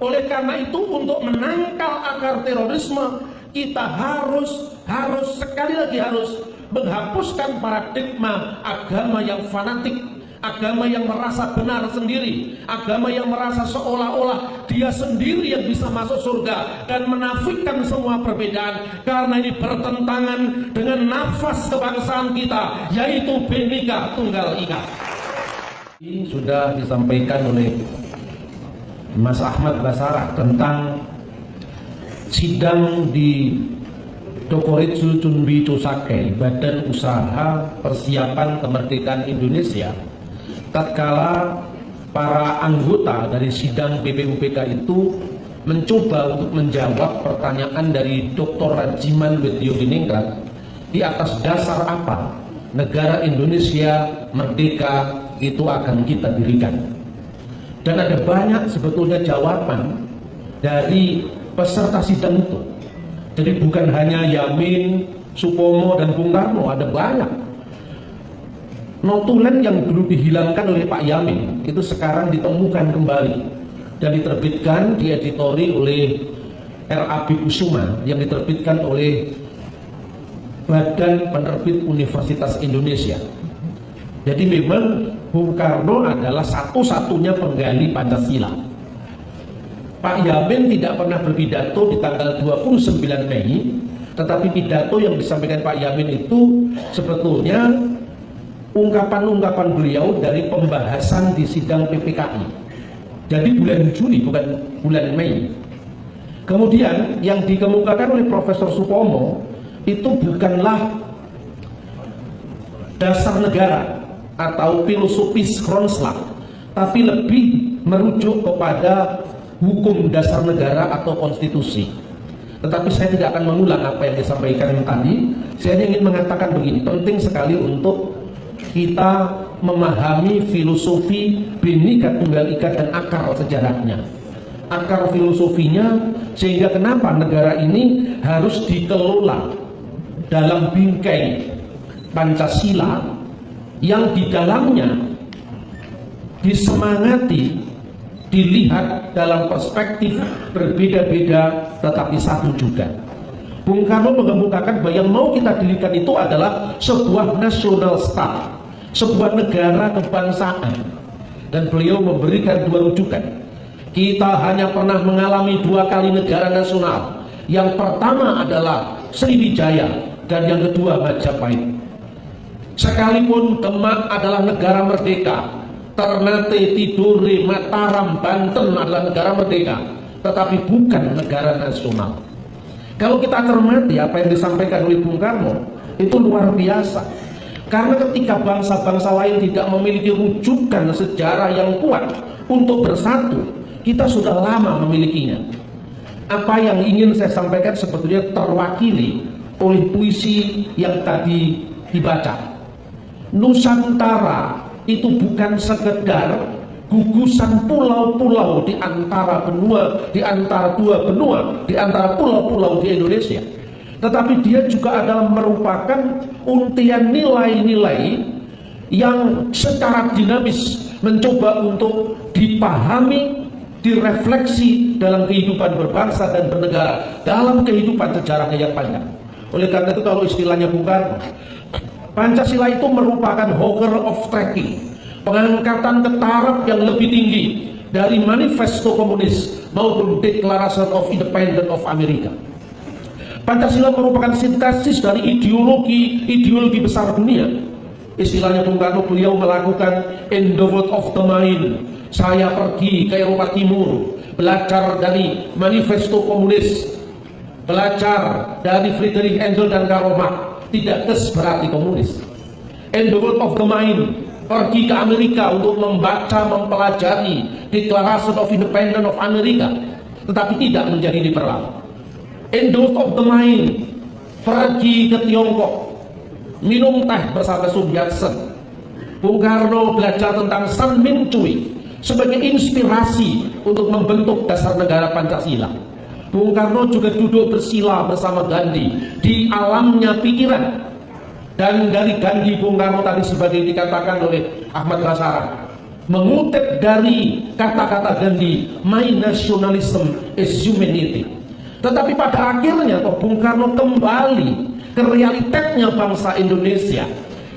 Oleh karena itu, untuk menangkal akar terorisme, kita harus sekali lagi harus menghapuskan paradigma agama yang fanatik, agama yang merasa benar sendiri, agama yang merasa seolah-olah dia sendiri yang bisa masuk surga, dan menafikan semua perbedaan, karena ini bertentangan dengan nafas kebangsaan kita, yaitu Bhinneka Tunggal Ika. Ini sudah disampaikan oleh Mas Ahmad Basarah tentang sidang di Dokoritsu Chunbi Chosake, Badan Usaha Persiapan Kemerdekaan Indonesia. Tatkala para anggota dari sidang BPUPK itu mencoba untuk menjawab pertanyaan dari Dr. Rajiman Widyodiningrat, di atas dasar apa negara Indonesia merdeka itu akan kita dirikan. Dan ada banyak sebetulnya jawaban dari peserta sidang itu. Jadi bukan hanya Yamin, Supomo, dan Bung Karno, ada banyak. Notulen yang dulu dihilangkan oleh Pak Yamin itu sekarang ditemukan kembali dan diterbitkan, dieditori oleh R.A.B. Kusuma, yang diterbitkan oleh Badan Penerbit Universitas Indonesia. Jadi memang Bung Karno adalah satu-satunya penggali Pancasila. Pak Yamin tidak pernah berpidato di tanggal 29 Mei, tetapi pidato yang disampaikan Pak Yamin itu sebetulnya ungkapan-ungkapan beliau dari pembahasan di sidang PPKI. Jadi bulan Juli, bukan bulan Mei. Kemudian yang dikemukakan oleh Profesor Supomo itu bukanlah dasar negara atau filosofis Kronslag, tapi lebih merujuk kepada hukum dasar negara atau konstitusi. Tetapi saya tidak akan mengulang apa yang disampaikan tadi. Saya hanya ingin mengatakan begini, penting sekali untuk kita memahami filosofi Bhinneka Tunggal Ika dan akar sejarahnya, akar filosofinya, sehingga kenapa negara ini harus dikelola dalam bingkai Pancasila yang di dalamnya disemangati, dilihat dalam perspektif berbeda-beda tetapi satu juga. Bung Karno mengemukakan bahwa yang mau kita dirikan itu adalah sebuah national state, sebuah negara kebangsaan, dan beliau memberikan dua rujukan. Kita hanya pernah mengalami dua kali negara nasional. Yang pertama adalah Sriwijaya dan yang kedua Majapahit. Sekalipun Demak adalah negara merdeka, Ternate, Tidore, Mataram, Banten adalah negara merdeka, tetapi bukan negara nasional. Kalau kita cermati apa yang disampaikan oleh Bung Karno, itu luar biasa. Karena ketika bangsa-bangsa lain tidak memiliki rujukan sejarah yang kuat untuk bersatu, kita sudah lama memilikinya. Apa yang ingin saya sampaikan sebetulnya terwakili oleh puisi yang tadi dibaca. Nusantara itu bukan sekedar gugusan pulau-pulau di antara benua, di antara dua benua, di antara pulau-pulau di Indonesia, tetapi dia juga adalah merupakan untian nilai-nilai yang secara dinamis mencoba untuk dipahami, direfleksi dalam kehidupan berbangsa dan bernegara, dalam kehidupan sejarahnya yang panjang. Oleh karena itu, kalau istilahnya Bung Karno, Pancasila itu merupakan hogger of tracking, pengangkatan ke taraf yang lebih tinggi dari manifesto komunis maupun Declaration of Independence of America. Pancasila merupakan sintesis dari ideologi besar dunia. Istilahnya Bung Karno, beliau melakukan in the world of the mind. Saya pergi ke Eropa Timur, belajar dari manifesto komunis, belajar dari Friedrich Engels dan Karl Marx. Tidak berarti komunis. In the world of the mind, pergi ke Amerika untuk membaca, mempelajari Declaration of Independence of America, tetapi tidak menjadi liberal. In the world of the mind, pergi ke Tiongkok, minum teh bersama Sun Yat-sen. Bung Karno belajar tentang San Min Cui sebagai inspirasi untuk membentuk dasar negara Pancasila. Bung Karno juga duduk bersila bersama Gandhi di alamnya pikiran. Dan dari Gandhi, Bung Karno tadi sebagai dikatakan oleh Ahmad Basarah, mengutip dari kata-kata Gandhi, my nationalism is humanity. Tetapi pada akhirnya Bung Karno kembali ke realitasnya bangsa Indonesia,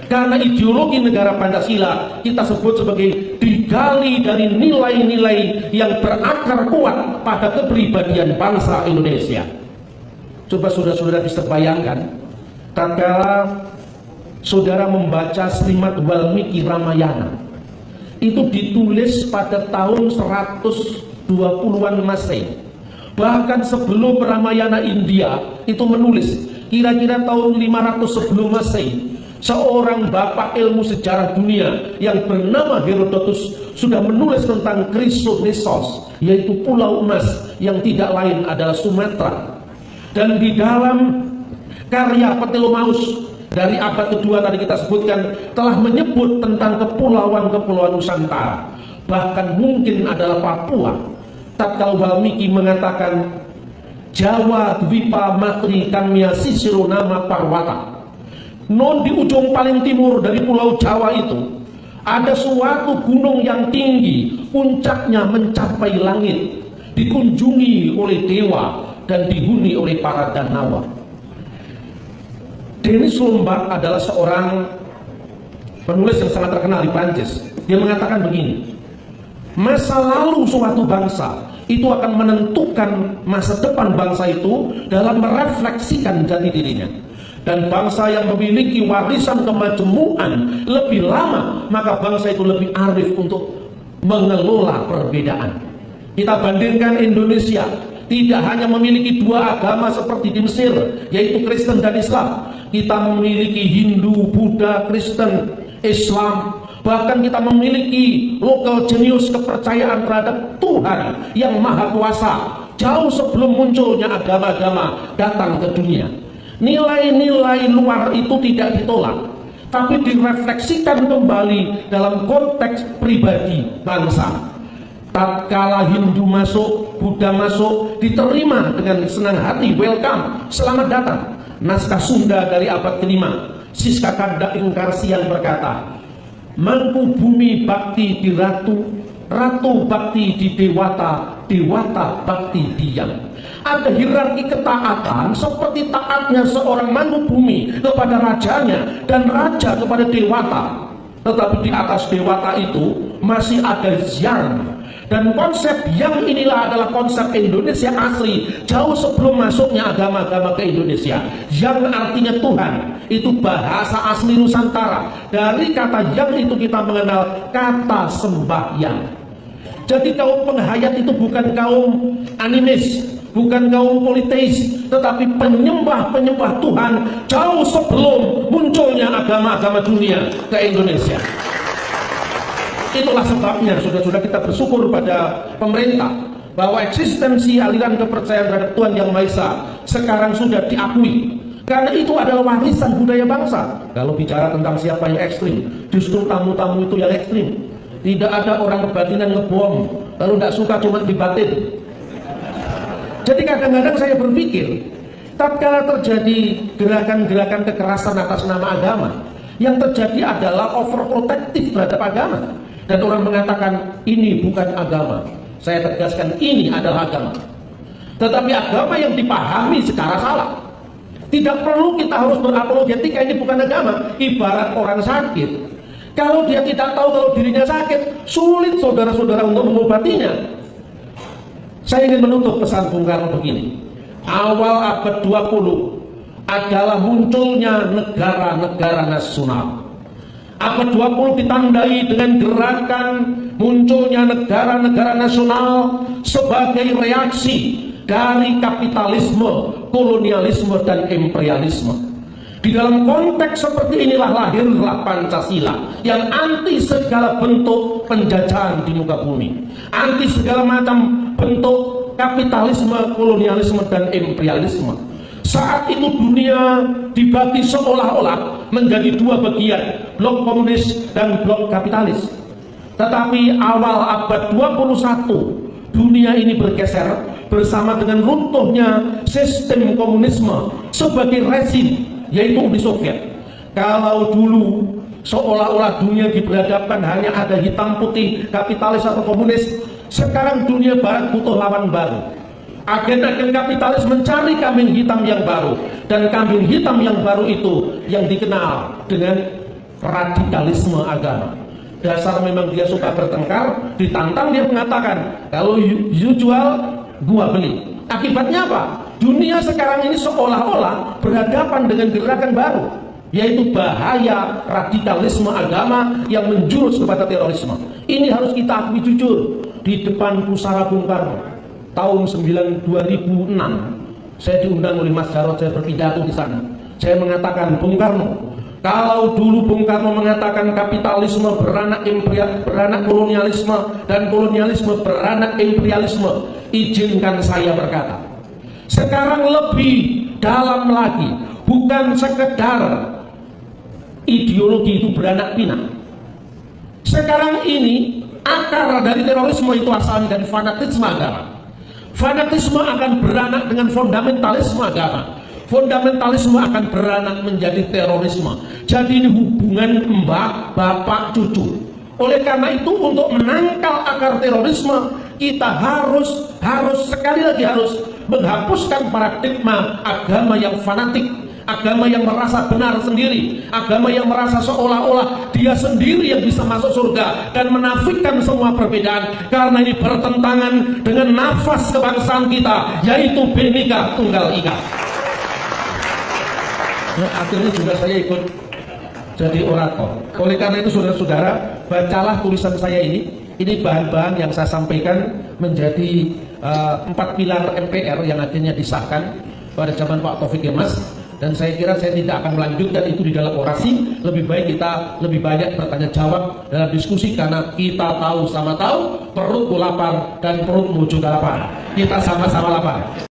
karena ideologi negara Pancasila kita sebut sebagai digali dari nilai-nilai yang berakar kuat pada kepribadian bangsa Indonesia. Coba saudara-saudara bisa bayangkan, tatkala saudara membaca Srimad Walmiki Ramayana, itu ditulis pada tahun 120-an Masehi. Bahkan sebelum Ramayana India itu menulis, kira-kira tahun 500 sebelum Masehi, seorang bapak ilmu sejarah dunia yang bernama Herodotus sudah menulis tentang Chrysonesos, yaitu pulau emas yang tidak lain adalah Sumatera. Dan di dalam karya Ptolemaeus dari abad kedua tadi kita sebutkan telah menyebut tentang kepulauan-kepulauan Nusantara, bahkan mungkin adalah Papua. Tatkala Walmiki mengatakan Jawa Dwipa Matri Kamya Sisiro Nama Parwata, non di ujung paling timur dari pulau Jawa itu ada suatu gunung yang tinggi, puncaknya mencapai langit, dikunjungi oleh dewa dan dihuni oleh para danawa. Denis Lombard adalah seorang penulis yang sangat terkenal di Prancis. Dia mengatakan begini, masa lalu suatu bangsa itu akan menentukan masa depan bangsa itu dalam merefleksikan jati dirinya. Dan bangsa yang memiliki warisan kemajemukan lebih lama, maka bangsa itu lebih arif untuk mengelola perbedaan. Kita bandingkan Indonesia, tidak hanya memiliki dua agama seperti di Mesir, yaitu Kristen dan Islam. Kita memiliki Hindu, Buddha, Kristen, Islam. Bahkan kita memiliki local genius, kepercayaan terhadap Tuhan yang Maha Kuasa, jauh sebelum munculnya agama-agama datang ke dunia. Nilai-nilai luar itu tidak ditolak, tapi direfleksikan kembali dalam konteks pribadi bangsa. Tatkala Hindu masuk, Buddha masuk, diterima dengan senang hati, welcome, selamat datang. Naskah Sunda dari abad ke-5, Siska Kanda Ingkarsi yang berkata, Mangku bumi bakti di ratu, ratu bakti di dewata, dewata bakti diam. Ada hierarki ketaatan seperti taatnya seorang mangku bumi kepada rajanya dan raja kepada dewata. Tetapi di atas dewata itu masih ada yang. Dan konsep yang inilah adalah konsep Indonesia asli, jauh sebelum masuknya agama-agama ke Indonesia. Yang artinya Tuhan, itu bahasa asli Nusantara. Dari kata yang itu kita mengenal kata sembahyang. Jadi kaum penghayat itu bukan kaum animis, bukan kaum politeis, tetapi penyembah-penyembah Tuhan jauh sebelum munculnya agama-agama dunia ke Indonesia. Itulah sebabnya sudah kita bersyukur pada pemerintah bahwa eksistensi aliran kepercayaan terhadap Tuhan Yang Maha Esa sekarang sudah diakui, karena itu adalah warisan budaya bangsa. Kalau bicara tentang siapa yang ekstrim, justru tamu-tamu itu yang ekstrim. Tidak ada orang kebatinan ngebom, lalu tidak suka cuma dibatin. Jadi kadang-kadang saya berpikir, tatkala terjadi gerakan-gerakan kekerasan atas nama agama, yang terjadi adalah overprotective terhadap agama. Dan orang mengatakan ini bukan agama. Saya tegaskan ini adalah agama. Tetapi agama yang dipahami secara salah. Tidak perlu kita harus berapologetika ini bukan agama. Ibarat orang sakit, kalau dia tidak tahu kalau dirinya sakit, sulit saudara-saudara untuk mengobatinya. Saya ingin menutup pesan Bung Karno begini. Awal abad 20 adalah munculnya negara-negara nasional. Abad 20 ditandai dengan gerakan munculnya negara-negara nasional sebagai reaksi dari kapitalisme, kolonialisme, dan imperialisme. Di dalam konteks seperti inilah lahirlah Pancasila yang anti segala bentuk penjajahan di muka bumi, anti segala macam bentuk kapitalisme, kolonialisme, dan imperialisme. Saat itu dunia dibagi seolah-olah menjadi dua bagian, blok komunis dan blok kapitalis. Tetapi awal abad 21 dunia ini bergeser bersama dengan runtuhnya sistem komunisme sebagai rezim, yaitu Uni Soviet. Kalau dulu seolah-olah dunia diperhadapkan hanya ada hitam putih, kapitalis atau komunis. Sekarang dunia barat butuh lawan baru. Agen-agen kapitalis mencari kambing hitam yang baru, dan kambing hitam yang baru itu yang dikenal dengan radikalisme agama. Dasar memang dia suka bertengkar, ditantang dia mengatakan, kalau you jual, gua beli. Akibatnya apa? Dunia sekarang ini seolah-olah berhadapan dengan gerakan baru, yaitu bahaya radikalisme agama yang menjurus kepada terorisme. Ini harus kita akui jujur. Di depan Pusara Bung Karno tahun 2006, saya diundang oleh Mas Jarod, saya berpidato di sana. Saya mengatakan, Bung Karno, kalau dulu Bung Karno mengatakan kapitalisme beranak kolonialisme dan kolonialisme beranak imperialisme, izinkan saya berkata, sekarang lebih dalam lagi, bukan sekedar ideologi itu beranak pinak. Sekarang ini akar dari terorisme itu asalnya dari fanatisme agama. Fanatisme akan beranak dengan fundamentalisme agama. Fundamentalisme akan beranak menjadi terorisme. Jadi ini hubungan mbak, bapak, cucu. Oleh karena itu, untuk menangkal akar terorisme, kita harus sekali lagi harus menghapuskan paradigma agama yang fanatik, agama yang merasa benar sendiri, agama yang merasa seolah-olah dia sendiri yang bisa masuk surga, dan menafikan semua perbedaan, karena ini bertentangan dengan nafas kebangsaan kita, yaitu Bhinneka Tunggal Ika. Nah, akhirnya juga saya ikut jadi orator. Oleh karena itu, saudara-saudara, bacalah tulisan saya ini. Ini bahan-bahan yang saya sampaikan menjadi 4 pilar MPR yang akhirnya disahkan pada zaman Pak Taufik Kemas. Dan saya kira saya tidak akan melanjutkan itu di dalam orasi. Lebih baik kita lebih banyak bertanya jawab dalam diskusi, karena kita tahu sama tahu perut lapar dan perutmu juga lapar. Kita sama-sama lapar.